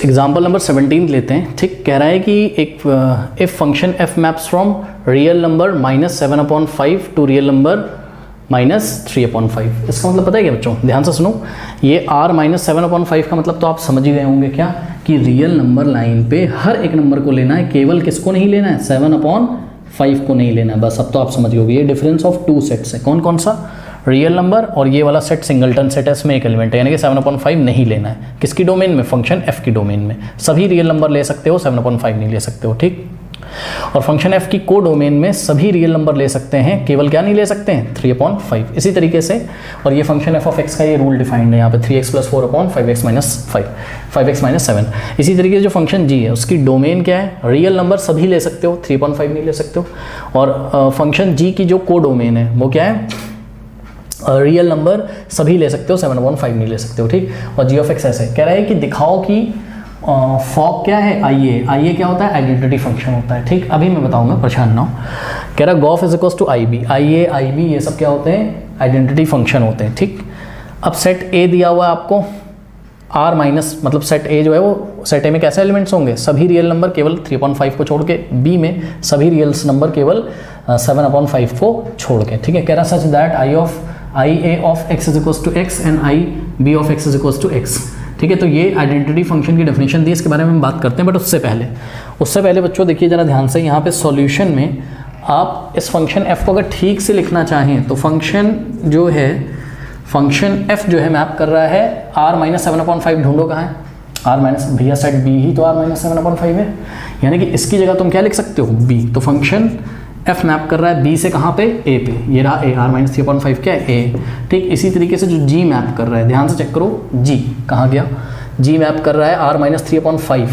Example number 17 लेते हैं। ठीक, कह रहा है कि एक if function f maps from real number -7/5 to real number -3/5। इसका मतलब पता है क्या बच्चों, ध्यान से सुनो। ये r -7/5 का मतलब तो आप समझ ही गए होंगे क्या, कि रियल नंबर लाइन पे हर एक नंबर को लेना है, केवल किसको नहीं लेना है, 7/5 को नहीं लेना है। बस अब तो आप समझ गए। ये डिफरेंस ऑफ टू सेट्स है। कौन कौन सा, रियल नंबर, और ये वाला सेट सिंगलटन सेट है, इसमें एक एलिमेंट है, यानी कि 7/5 नहीं लेना है। किसकी डोमेन में, फंक्शन f की डोमेन में। सभी रियल नंबर ले सकते हो, 7/5 नहीं ले सकते हो। ठीक, और फंक्शन f की को डोमेन में सभी रियल नंबर ले सकते हैं, केवल क्या नहीं ले सकते हैं, 3/5। इसी तरीके से, और ये फंक्शन f ऑफ x का ये रूल डिफाइंड है यहाँ पे, 3x + 4/5x - 7। इसी तरीके से जो फंक्शन g है उसकी डोमेन क्या है, रियल नंबर सभी ले सकते हो, 3/5 नहीं ले सकते हो। और फंक्शन g की जो को डोमेन है वो क्या है, रियल नंबर सभी ले सकते हो, 7/5 नहीं ले सकते हो। ठीक, और g ऑफ x ऐसे कह रहा है कि दिखाओ कि फॉग क्या है, IA क्या होता है, आइडेंटिटी फंक्शन होता है। ठीक, अभी मैं बताऊंगा, परेशान ना हो। कह रहा g o f is equals to IB, IA IB ये सब क्या होते हैं, आइडेंटिटी फंक्शन होते हैं। ठीक, अब सेट A दिया हुआ है आपको, R माइनस मतलब सेट A जो है वो, सेट A में कैसे एलिमेंट्स होंगे, सभी रियल नंबर केवल 3/5 को छोड़ के, B में सभी रियल नंबर केवल 7/5 को छोड़ के। ठीक है, कह रहा such that IA of x is equals to x and IB of x is equals to x। ठीक है, तो ये आइडेंटिटी फंक्शन की डेफिनेशन दी, इसके बारे में हम बात करते हैं। बट उससे पहले बच्चों देखिए जरा ध्यान से, यहाँ पे सॉल्यूशन में आप इस फंक्शन f को अगर ठीक से लिखना चाहें तो फंक्शन जो है, फंक्शन f जो है मैप कर रहा है r -7/5। ढूंढो कहाँ है r- भैया सेट B ही तो r -7/5 है, यानी कि इसकी जगह तुम क्या लिख सकते हो, B। तो फंक्शन f मैप कर रहा है B से कहाँ पे, A पे, ये रहा A, r -3/5 क्या है, A। ठीक, इसी तरीके से जो G मैप कर रहा है, ध्यान से चेक करो, G कहाँ गया, G मैप कर रहा है r -3/5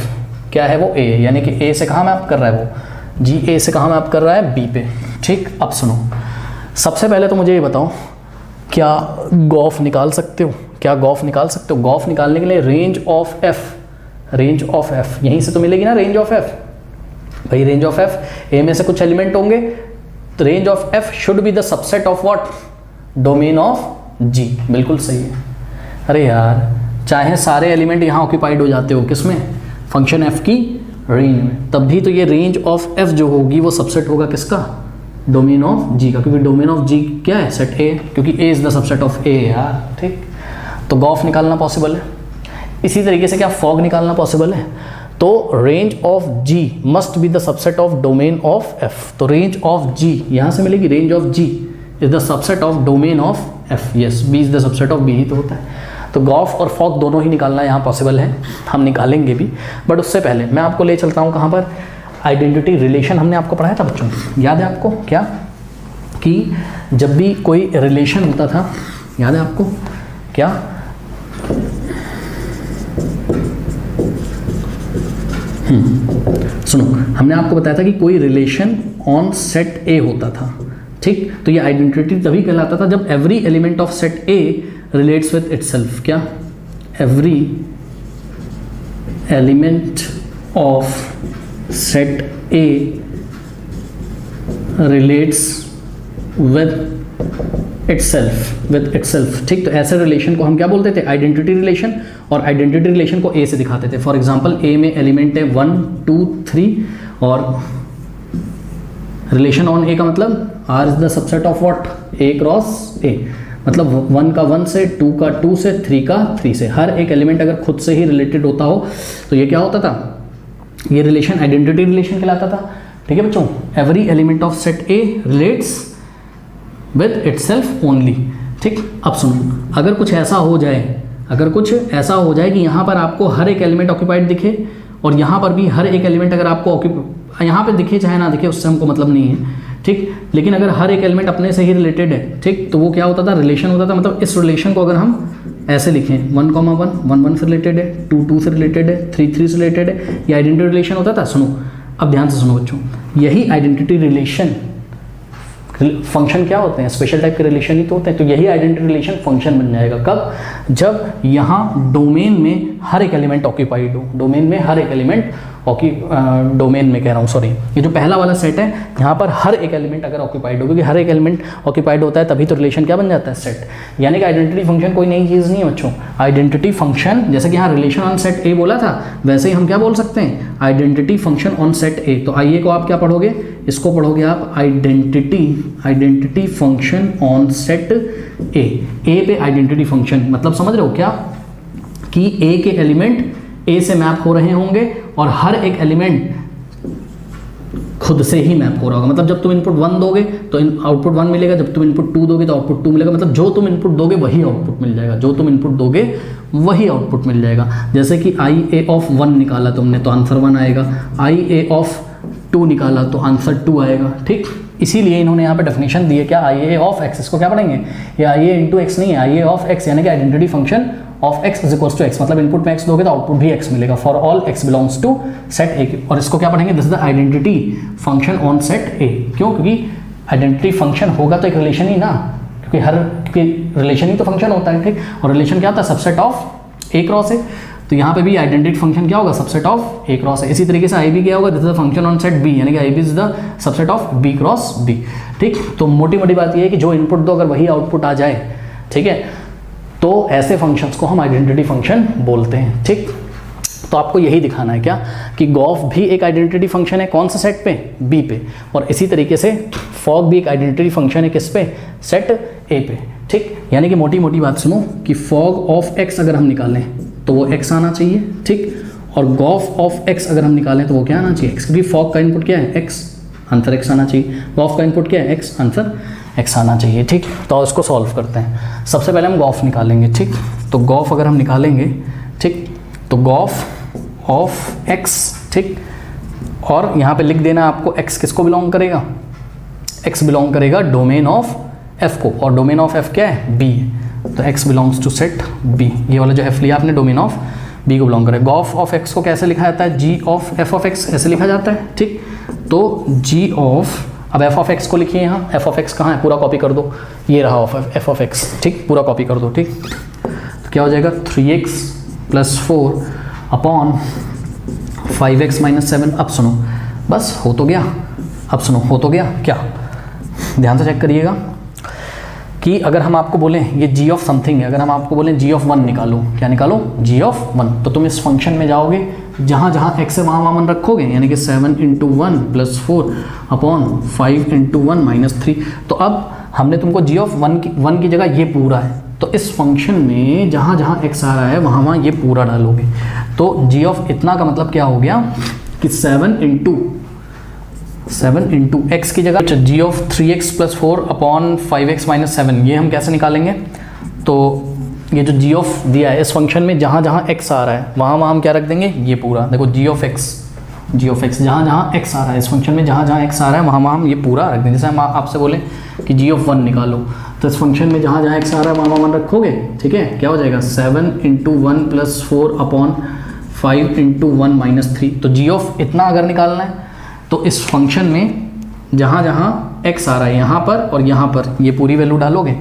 क्या है वो, A, यानी कि A से कहाँ मैप कर रहा है वो, G A से कहाँ मैप कर रहा है, B पे। ठीक, अब सुनो, सबसे पहले तो मुझे ये बताओ, क्या गॉफ निकाल सकते हो, क्या गॉफ निकाल सकते हो। गॉफ निकालने के लिए रेंज ऑफ f यहीं से तो मिलेगी ना, रेंज ऑफ f भाई, रेंज ऑफ f, A में से कुछ एलिमेंट होंगे, तो range of f should be the subset of what, domain of G। बिल्कुल सही है। अरे यार, चाहे सारे एलिमेंट यहाँ ऑक्यूपाइड हो जाते हो, किसमें, फंक्शन f की रेंज में, तब भी तो ये रेंज ऑफ f जो होगी वो सबसेट होगा किसका, डोमेन ऑफ G का, क्योंकि डोमेन ऑफ G क्या है, सेट A, क्योंकि A is the subset of A यार। ठीक, तो गॉफ निकालना पॉसिबल है। इसी तरीके से क्या फॉग निकालना पॉसिबल है। तो range of G must be the subset of domain of F। तो रेंज ऑफ G यहाँ से मिलेगी, range of G is the subset of domain of F। Yes, B is the subset of B ही तो होता है। तो Gauff और fog दोनों ही निकालना यहाँ पॉसिबल है, हम निकालेंगे भी। बट उससे पहले मैं आपको ले चलता हूँ कहाँ पर, आइडेंटिटी रिलेशन हमने आपको पढ़ाया था बच्चों, याद है आपको क्या, कि जब भी कोई रिलेशन होता था, याद है आपको क्या, सुनो, हमने आपको बताया था कि कोई रिलेशन ऑन सेट A होता था। ठीक, तो ये आइडेंटिटी तभी कहलाता था जब every element of set A relates with itself. क्या, every element of set A relates with itself. ठीक, तो ऐसे रिलेशन को हम क्या बोलते थे, आइडेंटिटी रिलेशन। और आइडेंटिटी रिलेशन को A से दिखाते थे। फॉर एग्जांपल, A में एलिमेंट है 1 2 3, और रिलेशन ऑन A का मतलब R is the subset of what, A cross A, मतलब 1 का 1 से, 2 का 2 से, 3 का 3 से। हर एक एलिमेंट अगर खुद से ही रिलेटेड होता हो तो ये क्या होता था, ये रिलेशन आइडेंटिटी रिलेशन कहलाता था। ठीक है बच्चों, every element of set A relates with itself only. ठीक, अब सुनो, अगर कुछ ऐसा हो जाए कि यहाँ पर आपको हर एक एलिमेंट ऑक्यूपाइड दिखे, और यहाँ पर भी हर एक एलिमेंट अगर आपको यहाँ पे दिखे चाहे ना दिखे, उससे हमको मतलब नहीं है। ठीक, लेकिन अगर हर एक एलिमेंट अपने से ही रिलेटेड है, ठीक, तो वो क्या होता था, रिलेशन होता था। मतलब इस रिलेशन को अगर हम ऐसे लिखें, 1, 1 1 से रिलेटेड है, 2 2 से रिलेटेड है, 3 3 से रिलेटेड है, ये आइडेंटिटी रिलेशन होता था। सुनो, अब ध्यान से सुनो बच्चों, यही आइडेंटिटी रिलेशन फंक्शन क्या होते हैं, स्पेशल टाइप के रिलेशन ही तो होते हैं। तो यही आइडेंटिटी रिलेशन फंक्शन बन जाएगा कब, जब यहाँ डोमेन में हर एक एलिमेंट ऑक्यूपाइड हो, डोमेन में हर एक एलिमेंट डोमेन में कह रहा हूँ सॉरी, ये जो पहला वाला सेट है यहाँ पर हर एक एलिमेंट अगर ऑक्यूपाइड हो, क्योंकि हर एक एलिमेंट ऑक्यूपाइड होता है तभी तो रिलेशन क्या बन जाता है, सेट। यानी कि आइडेंटिटी फंक्शन कोई नई चीज़ नहीं है बच्चों। आइडेंटिटी फंक्शन जैसे कि यहाँ रिलेशन ऑन सेट ए बोला था, वैसे ही हम क्या बोल सकते हैं, आइडेंटिटी फंक्शन ऑन सेट ए। तो आइए को आप क्या पढ़ोगे, इसको पढ़ोगे आप आइडेंटिटी फंक्शन ऑन सेट ए पे आइडेंटिटी फंक्शन, मतलब समझ रहे हो क्या, कि ए के एलिमेंट ए से मैप हो रहे होंगे और हर एक एलिमेंट खुद से ही मैप हो रहा होगा। मतलब जब तुम इनपुट 1 दोगे तो आउटपुट 1 मिलेगा, जब तुम इनपुट 2 दोगे तो आउटपुट 2 मिलेगा। मतलब जो तुम इनपुट दोगे वही आउटपुट मिल जाएगा, जो तुम इनपुट दोगे वही आउटपुट मिल जाएगा। जैसे कि आई ए ऑफ 1 निकाला तुमने तो आंसर 1 आएगा, आई ए ऑफ 2 निकाला तो आंसर 2 आएगा, ठीक। इसीलिए इन्होंने यहाँ पे डेफिनेशन दी है क्या, आई ए ऑफ एक्स। इसको क्या पढ़ेंगे, ये आई ए इंटू एक्स नहीं है, आई ए ऑफ एक्स, यानी कि identity function of x is equals to x. मतलब इनपुट में x दोगे तो आउटपुट भी x मिलेगा for all x belongs to set A. और इसको क्या पढ़ेंगे, this is the identity function on set A. क्यों, क्योंकि आइडेंटिटी फंक्शन होगा तो एक रिलेशन ही ना, क्योंकि रिलेशन ही तो फंक्शन होता है, ठीक। और रिलेशन क्या होता है, subset of a cross a. तो यहाँ पे भी आइडेंटिटी फंक्शन क्या होगा, subset of a cross a. इसी तरीके से आई बी क्या होगा, this is the function on set b, यानी कि i b is the subset of B cross b, ठीक। तो मोटी मोटी बात ये है कि जो इनपुट दो अगर वही आउटपुट आ जाए, ठीक है, तो ऐसे फंक्शंस को हम आइडेंटिटी फंक्शन बोलते हैं, ठीक। तो आपको यही दिखाना है क्या, कि गॉफ भी एक आइडेंटिटी फंक्शन है, कौन सा सेट पे, बी पे। और इसी तरीके से फॉग भी एक आइडेंटिटी फंक्शन है, किस पे, सेट ए पे, ठीक। यानी कि मोटी मोटी बात सुनो कि फॉग ऑफ एक्स अगर हम निकालें तो वो एक्स आना चाहिए, ठीक। और गॉफ ऑफ एक्स अगर हम निकालें तो वो क्या आना चाहिए, एक्स। क्योंकि फॉग का इनपुट क्या है, एक्स, आंसर एक्स आना चाहिए। गॉफ का इनपुट क्या है, एक्स, आंसर एक्स आना चाहिए, ठीक। तो इसको सॉल्व करते हैं। सबसे पहले हम गॉफ निकालेंगे, ठीक। तो गॉफ अगर हम निकालेंगे, ठीक, तो गॉफ ऑफ एक्स, ठीक। और यहाँ पे लिख देना आपको एक्स किसको बिलोंग करेगा, एक्स बिलोंग करेगा डोमेन ऑफ एफ को, और डोमेन ऑफ एफ क्या है, बी। तो x belongs to set B, ये वाला जो एफ लिया आपने डोमेन ऑफ बी को बिलोंग करेगा। गॉफ ऑफ एक्स को कैसे लिखा जाता है, g of f of x ऐसे लिखा जाता है, ठीक। तो जी ऑफ, अब एफ ऑफ एक्स को लिखिए यहाँ, एफ ऑफ एक्स कहाँ है, पूरा कॉपी कर दो, ये रहा एफ ऑफ एक्स, ठीक, पूरा कॉपी कर दो, ठीक। तो क्या हो जाएगा, 3x + 4 अपॉन 5x - 7। अब सुनो, बस हो तो गया, अब सुनो हो तो गया क्या, ध्यान से चेक करिएगा कि अगर हम आपको बोलें ये g ऑफ समथिंग है, अगर हम आपको बोलें g ऑफ 1 निकालो, क्या निकालो, g ऑफ 1, तो तुम इस फंक्शन में जाओगे, जहाँ जहाँ x है वहाँ 1 रखोगे, यानी कि 7 × 1 + 4 अपॉन 5 × 1 - 3। तो अब हमने तुमको g ऑफ 1 की जगह ये पूरा है, तो इस फंक्शन में जहाँ जहाँ x आ रहा है वहाँ ये पूरा डालोगे। तो g ऑफ इतना का मतलब क्या हो गया कि 7 × x की जगह g of 3x + 4 upon 5x - 7, ये हम कैसे निकालेंगे। तो ये जो g ऑफ दिया है इस फंक्शन में जहाँ जहाँ x आ रहा है वहाँ हम क्या रख देंगे, ये पूरा। देखो g ऑफ x जहाँ जहाँ x आ रहा है इस फंक्शन में, जहाँ जहाँ x आ रहा है वहाँ हम ये पूरा रख देंगे। जैसे हम आपसे बोले कि g ऑफ 1 निकालो, तो इस फंक्शन में जहाँ जहाँ x आ रहा है वहाँ 1 रखोगे, ठीक है। क्या हो जाएगा, 7 × 1 + 4 अपॉन 5 × 1 - 3। तो g ऑफ इतना अगर निकालना है तो इस फंक्शन में जहाँ जहाँ x आ रहा है यहाँ पर और यहाँ पर ये पूरी वैल्यू डालोगे,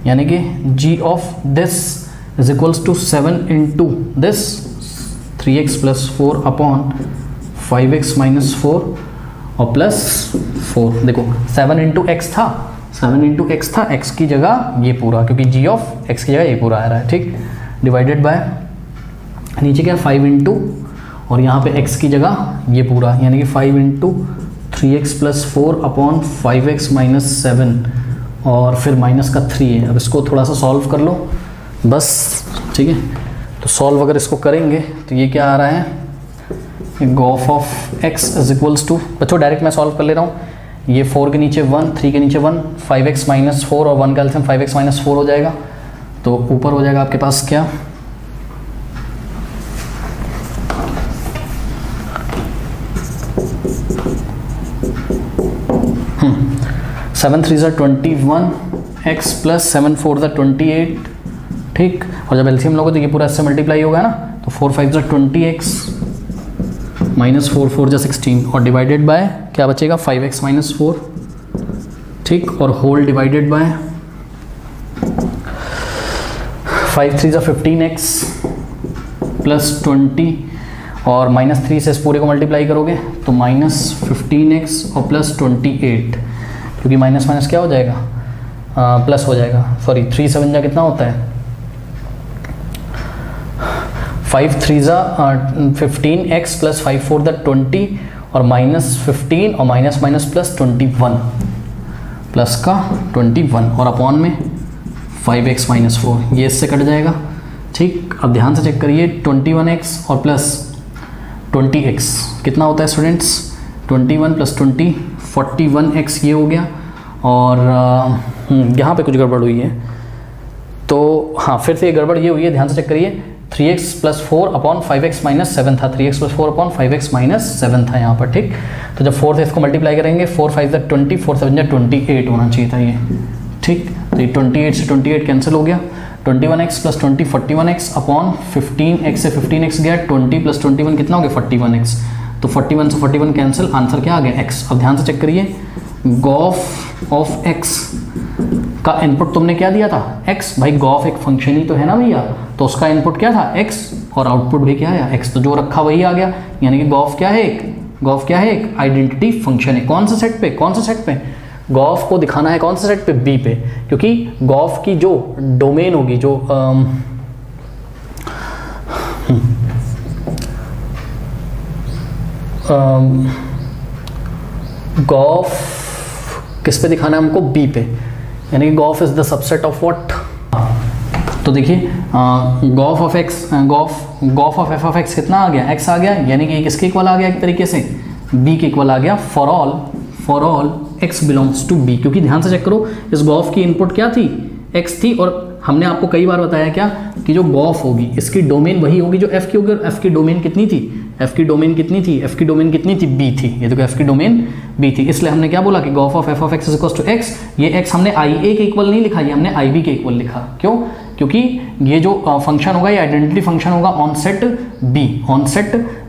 यानी कि g of this is equals to 7 × this 3x + 4 upon 5x - 4 और +4। देखो 7 × x था, 7 × x था, x की जगह ये पूरा, क्योंकि g ऑफ x की जगह ये पूरा आ रहा है, ठीक। डिवाइडेड बाय नीचे क्या 5 × और यहाँ पे x की जगह ये पूरा, यानी कि 5 × 3x + 4 अपॉन 5x - 7 और फिर माइनस का 3 है। अब इसको थोड़ा सा सॉल्व कर लो बस, ठीक है। तो सॉल्व अगर इसको करेंगे तो ये क्या आ रहा है, g o f of x is equals to, बच्चों डायरेक्ट मैं सॉल्व कर ले रहा हूँ। ये 4 के नीचे 1, 3 के नीचे 1, 5x - 4 और 1 का एलसीएम 5x - 4 हो जाएगा। तो ऊपर हो जाएगा आपके पास क्या, 7 3 = 21, x + 7 4 = 28, ठीक। और जब एलसीएम लोगे तो ये पूरा इससे मल्टीप्लाई होगा ना, तो 4 5 = 20x -4 4 = 16 और डिवाइडेड बाय क्या बचेगा 5x - 4, ठीक, और होल डिवाइडेड बाय 5 3 ज़ा 15x प्लस 20 और -3 से इस पूरे को मल्टीप्लाई करोगे तो -15x और प्लस 28, क्योंकि माइनस माइनस क्या हो जाएगा, प्लस हो जाएगा, सॉरी 3 7 जा कितना होता है, 5 3 ज़ा 15x प्लस 5 4 ज़ा 20 और -15 और माइनस माइनस प्लस 21 प्लस का 21 और अपॉन में 5x - 4, ये इससे कट जाएगा। ठीक, अब ध्यान से चेक करिए 21x और प्लस 20x कितना होता है स्टूडेंट्स, 21 प्लस 20 41x ये हो गया। और यहाँ पे कुछ गड़बड़ हुई है, तो हाँ फिर से ये गड़बड़ ये हुई है, ध्यान से चेक करिए 3x + 4 अपॉन 5x - 7 था, 3x + 4 अपॉन 5x - 7 था यहाँ पर। ठीक, तो जब 4 से इसको मल्टीप्लाई करेंगे 4 5 = 20, 4 7 = 28 होना चाहिए था ये। ठीक, तो ये 28 से 28 कैंसिल हो गया, 21x + 20 41x अपॉन 15x से 15x गया, 20 + 21 कितना हो गया 41x, तो 41 से 41 कैंसिल, आंसर क्या आ गया x। अब ध्यान से चेक करिए गॉफ ऑफ x का इनपुट तुमने क्या दिया था x, भाई गॉफ एक फंक्शन ही तो है ना भैया, तो उसका इनपुट क्या था x और आउटपुट भी क्या है x, तो जो रखा वही आ गया, यानी कि गॉफ क्या है एक आइडेंटिटी फंक्शन है। कौन से सेट पे, गॉफ को दिखाना है कौन से सेट पे, बी पे, क्योंकि गॉफ की जो डोमेन होगी, जो गॉफ किस पे दिखाना है हमको, बी पे, यानी कि Gauff is the subset of what. तो देखिए Gauff of f of x कितना आ गया, एक्स आ गया, यानी कि किसके इक्वल आ गया, एक तरीके से बी के इक्वल आ गया for all x belongs to B, क्योंकि ध्यान से चेक करो इस गॉफ की इनपुट क्या थी, एक्स थी, और हमने आपको कई बार बताया क्या कि जो गॉफ होगी इसकी डोमेन वही होगी जो एफ की होगी, एफ की डोमेन कितनी थी, एफ की डोमेन कितनी थी, बी थी, ये देखो एफ की डोमेन बी थी, इसलिए हमने क्या बोला कि g o f of f of x is equal to x. ये एक्स हमने आई ए के इक्वल नहीं लिखा, ये हमने आई बी के इक्वल लिखा, क्यों, क्योंकि ये जो फंक्शन होगा ये आइडेंटिटी फंक्शन होगा ऑन सेट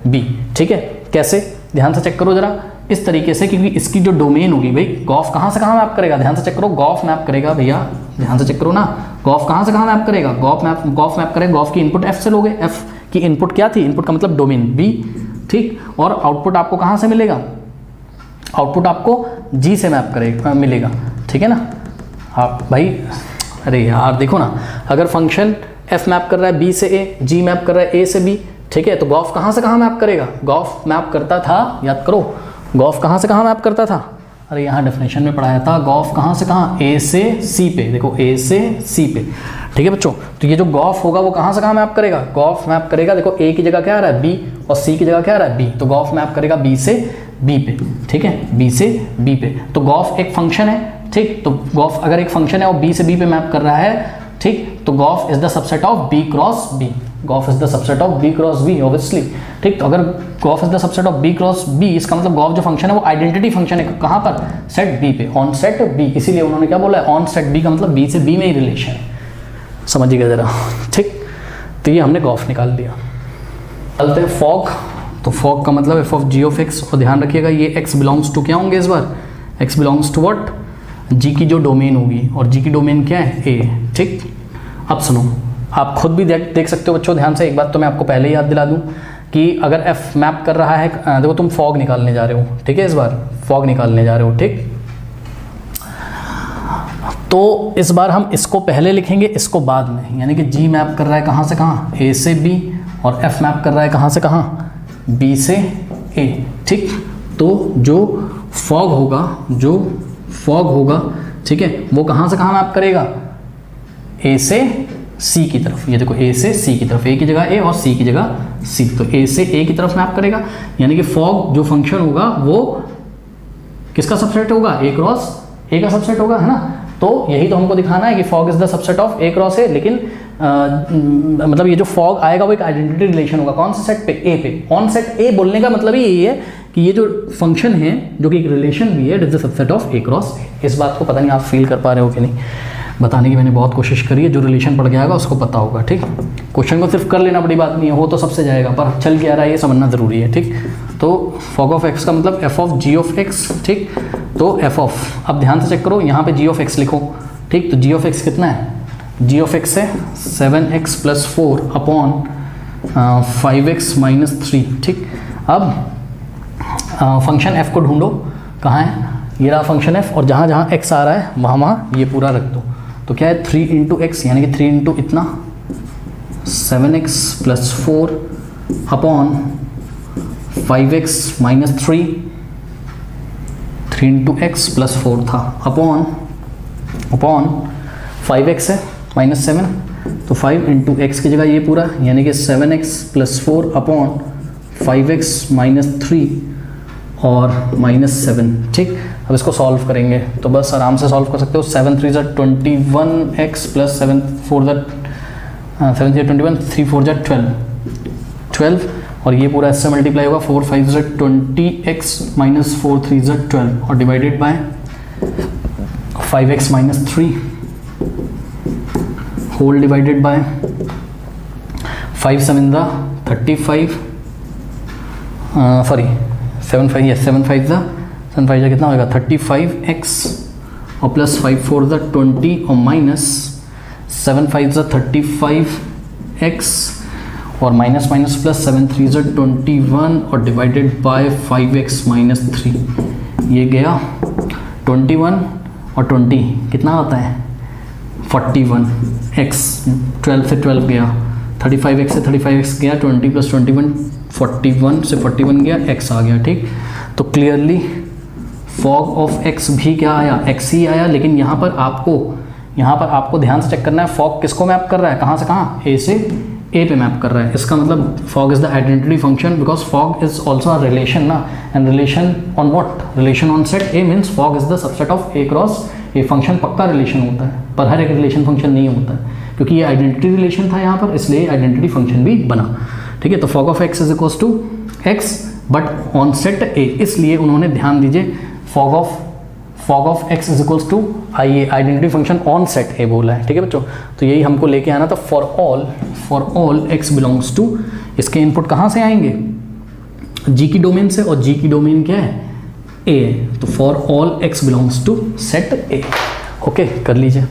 बी। ठीक है, कैसे, ध्यान से चेक करो जरा, इस तरीके से, क्योंकि इसकी जो डोमेन होगी भाई गॉफ कहाँ से कहाँ मैप करेगा, ध्यान से चेक करो, गॉफ मैप करेगा भैया, ध्यान से चेक करो ना, गॉफ कहाँ से कहाँ मैप करेगा, गॉफ मैप करेगा, गॉफ की इनपुट एफ से लोगे, एफ की इनपुट क्या थी, इनपुट का मतलब डोमेन बी, ठीक, और आउटपुट आपको कहाँ से मिलेगा, आउटपुट आपको जी से मैप करेगा मिलेगा, ठीक है ना। आप भाई अरे यार देखो ना, अगर फंक्शन एफ मैप कर रहा है बी से ए, जी मैप कर रहा है ए से बी, ठीक है, तो गॉफ कहाँ से कहाँ मैप करेगा, गॉफ मैप करता था, याद करो गॉफ कहाँ से कहाँ मैप करता था, अरे यहाँ डेफिनेशन में पढ़ाया था, गॉफ कहाँ से कहाँ, ए से सी पे, देखो ए से सी पे, ठीक है बच्चों। तो ये जो गॉफ होगा वो कहाँ से कहाँ मैप करेगा, गॉफ मैप करेगा, देखो ए की जगह क्या आ रहा है बी और सी की जगह क्या आ रहा है बी, तो गॉफ मैप करेगा बी से बी पे, ठीक है, बी से बी पे। तो गॉफ एक फंक्शन है, ठीक, तो गॉफ अगर एक फंक्शन है और बी से बी पे मैप कर रहा है, ठीक, तो g o f is the subset of B cross B, g o f is the subset of B cross B obviously, ठीक। तो अगर g o f is the subset of B cross B, इसका मतलब गॉफ जो फंक्शन है वो आइडेंटिटी फंक्शन है, कहाँ पर, सेट बी पे, ऑन सेट बी, इसीलिए उन्होंने क्या बोला है, ऑन सेट बी का मतलब बी से बी में ही रिलेशन है, समझिएगा जरा, ठीक। तो ये हमने गॉफ निकाल दिया। चलते हैं फॉग, तो फॉग का मतलब f of g of x, और ध्यान रखिएगा ये एक्स बिलोंग्स टू क्या होंगे इस बार, एक्स बिलोंग्स टू व्हाट, जी की जो डोमेन होगी, और जी की डोमेन क्या है ए, ठीक। अब सुनो, आप खुद भी देख सकते हो बच्चों, ध्यान से, एक बात तो मैं आपको पहले ही याद दिला दूं कि अगर एफ मैप कर रहा है, देखो तुम फॉग निकालने जा रहे हो, ठीक है, इस बार फॉग निकालने जा रहे हो, ठीक। तो इस बार हम इसको पहले लिखेंगे, इसको बाद में, यानी कि जी मैप कर रहा है कहाँ से कहाँ, ए से बी, और एफ मैप कर रहा है कहाँ से कहाँ, बी से ए, ठीक। तो जो फॉग होगा, ठीक है, वो कहाँ से कहाँ मैप करेगा, ए से सी की तरफ, ये देखो ए से सी की तरफ, ए की जगह ए और सी की जगह सी, तो ए से ए की तरफ मैप करेगा, यानी कि फॉग जो फंक्शन होगा वो किसका सबसेट होगा, ए क्रॉस ए का सबसेट होगा, है ना। तो यही तो हमको दिखाना है कि fog is the subset of a cross ए, लेकिन मतलब ये जो फॉग आएगा वो एक आइडेंटिटी रिलेशन होगा, कौन से सेट पे, ए पे, ऑन सेट ए, बोलने का मतलब ही यही है कि ये जो फंक्शन है जो कि एक रिलेशन भी है, it is the subset of a cross ए। इस बात को पता नहीं आप फील कर पा रहे हो कि नहीं, बताने की मैंने बहुत कोशिश करी है, जो रिलेशन पढ़ के आएगा उसको पता होगा, ठीक। क्वेश्चन को सिर्फ कर लेना बड़ी बात नहीं है, हो तो सबसे जाएगा, पर चल के आ रहा है ये समझना जरूरी है, ठीक। तो फॉग ऑफ एक्स का मतलब f of g of x, ठीक। तो एफ ऑफ, अब ध्यान से चेक करो, यहाँ पे जी ऑफ एक्स लिखो, ठीक। तो जी ऑफ एक्स कितना है, जी ऑफ एक्स है 7x + 4 अपॉन 5x - 3, ठीक। अब फंक्शन f को ढूंढो, कहाँ है, ये रहा फंक्शन f, और जहाँ जहाँ x आ रहा है वहाँ वहाँ ये पूरा रख दो। तो क्या है 3 × x, यानी कि 3 इंटू इतना 7x + 4 अपॉन 5x - 3, 3 × x + 4 था अपॉन 5x है -7, तो 5 × x की जगह ये पूरा, यानी कि 7x + 4 अपॉन 5x - 3 और -7, ठीक। अब इसको सॉल्व करेंगे तो बस आराम से सॉल्व कर सकते हो। 7 3 = 21x + 7 4 = 7 3 21, 3 4 = 12, और ये पूरा इससे मल्टीप्लाई होगा, 4 5 = 20x - 4 3 = 12, और divided by 5x - 3 whole divided by 5 7 = 35, sorry 7 5 कितना होगा 35x, और प्लस 5 4 = 20, और माइनस 7 5 = 35x, और माइनस प्लस 7 3 = 21, और डिवाइडेड बाय 5x - 3, ये गया 21 और 20 कितना होता है 41x, 12 से 12 गया, 35x से 35x गया, 20 + 21 41 से 41 गया, x आ गया, ठीक। तो क्लियरली फॉग ऑफ x भी क्या आया, x ही आया, लेकिन यहाँ पर आपको ध्यान से चेक करना है फॉग किसको मैप कर रहा है, कहाँ से कहाँ, a से a पे मैप कर रहा है। इसका मतलब fog is the identity function, because fog is also a relation ना, and relation on what, relation on set a means fog is the subset of a cross a। Function पक्का relation होता है, पर हर एक रिलेशन फंक्शन नहीं होता है, क्योंकि ये आइडेंटिटी रिलेशन था यहाँ पर, इसलिए आइडेंटिटी फंक्शन भी बना, ठीक है। तो f o g of x is equals to x but on set a, इसलिए उन्होंने ध्यान दीजिए f o g of x is equals to identity function on set a बोला है, ठीक है बच्चों। तो यही हमको लेके आना था, for all x belongs to, इसके इनपुट कहाँ से आएंगे, g की डोमेन से, और g की डोमेन क्या है a है, तो for all x belongs to set a। Okay, कर लीजिए।